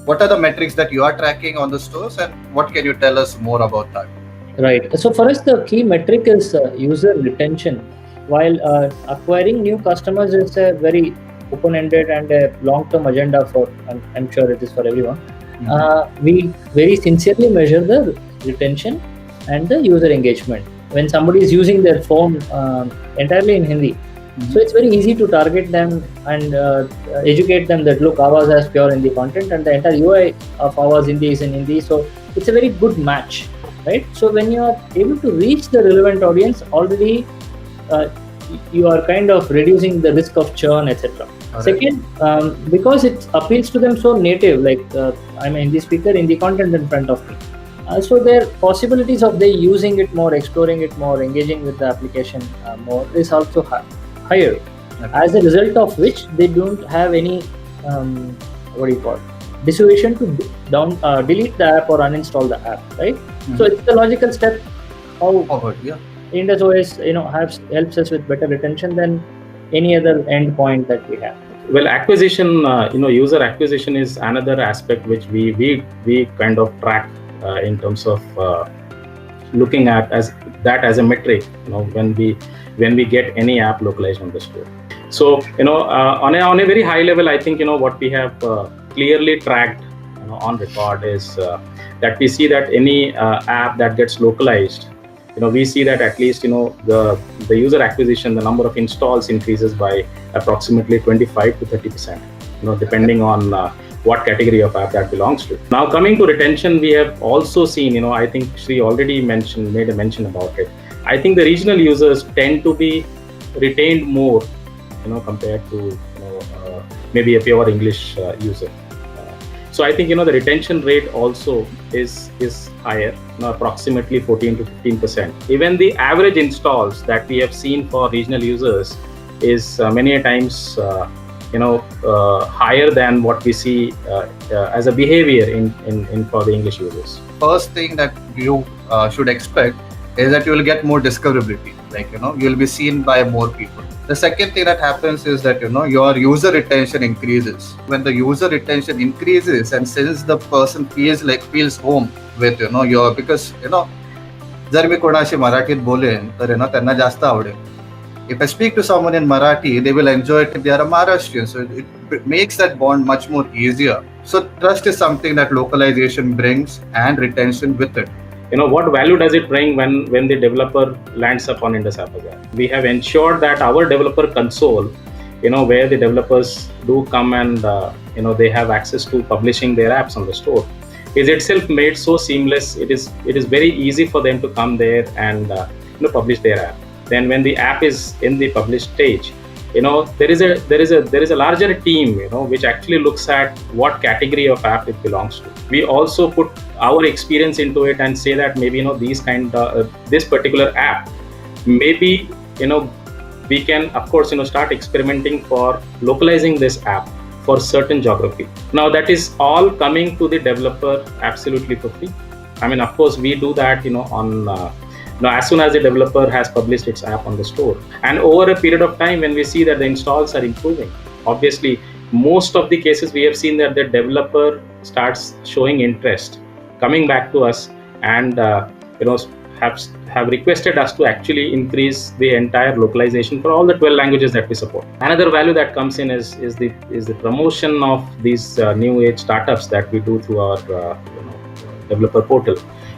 What are the metrics that you are tracking on the stores, and what can you tell us more about that? Right. So for us, the key metric is user retention. While acquiring new customers is a very open-ended and a long-term agenda for, I'm sure it is for everyone. We very sincerely measure the retention and the user engagement. When somebody is using their phone entirely in Hindi, so it's very easy to target them and educate them that look, ours has pure Hindi content and the entire UI of ours Hindi is in Hindi. So it's a very good match, right? So when you are able to reach the relevant audience, already you are kind of reducing the risk of churn, etc. Second, because it appeals to them so native, like I'm a Hindi speaker in the content in front of me. So their possibilities of they using it more, exploring it more, engaging with the application more is also higher. As a result of which they don't have any dissuasion to delete the app or uninstall the app, right? So it's the logical step how Indus OS helps us with better retention than any other endpoint that we have. Well, acquisition, user acquisition is another aspect which we kind of track in terms of looking at as a metric, when we get any app localized on the store. So, on a very high level, I think, what we have clearly tracked on record is that we see that any app that gets localized, we see that at least, the user acquisition, the number of installs increases by approximately 25 to 30%, depending on what category of app that belongs to. Now, coming to retention, we have also seen, I think Sri already made a mention about it. I think the regional users tend to be retained more, compared to maybe a pure English user. So I think the retention rate also is higher, approximately 14 to 15%. Even the average installs that we have seen for regional users is many times higher than what we see as a behavior in for the English users. First thing that you should expect is that you will get more discoverability. Like, you will be seen by more people. The second thing that happens is that, your user retention increases. When the user retention increases, and since the person feels home with, because, जर मी कोणाशी मराठीत बोलेन तर त्यांना जास्त आवडेल. If I speak to someone in Marathi, they will enjoy it if they are a Maharashtrian. So it makes that bond much more easier. So trust is something that localization brings, and retention with it. What value does it bring when the developer lands up on Indus App Bazaar? We have ensured that our developer console, where the developers do come and they have access to publishing their apps on the store, is itself made so seamless. It is very easy for them to come there and publish their app. Then when the app is in the published stage, there is a larger team which actually looks at what category of app it belongs to. We also put our experience into it and say that maybe these this particular app, maybe we can of course start experimenting for localizing this app for certain geography. Now that is all coming to the developer absolutely for free. I mean, of course we do that on as soon as the developer has published its app on the store, and over a period of time when we see that the installs are improving, obviously most of the cases we have seen that the developer starts showing interest, coming back to us and have requested us to actually increase the entire localization for all the 12 languages that we support. Another value that comes in is the promotion of these new age startups that we do through our developer portal,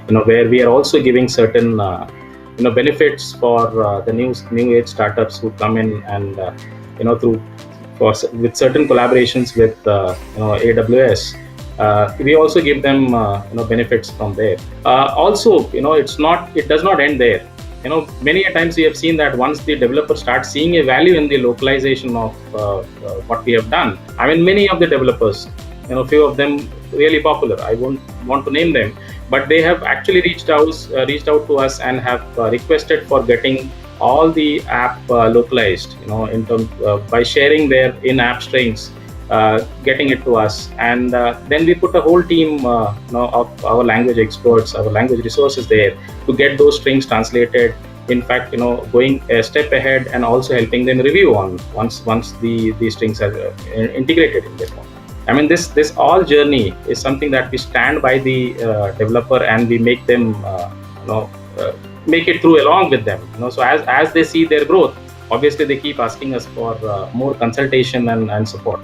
where we are also giving certain benefits for the new age startups who come in and with certain collaborations with AWS. We also give them benefits from there. Also, it does not end there. Many a times we have seen that once the developer starts seeing a value in the localization of what we have done, I mean, many of the developers, few of them really popular, I won't want to name them, but they have actually reached out to us and have requested for getting all the app localized, in terms by sharing their in-app strings, getting it to us, and then we put a whole team of our language experts, our language resources there to get those strings translated. In fact, going a step ahead and also helping them review on once the strings are integrated in their form. I mean, this all journey is something that we stand by the developer, and we make them make it through along with them. So as they see their growth, obviously they keep asking us for more consultation and support.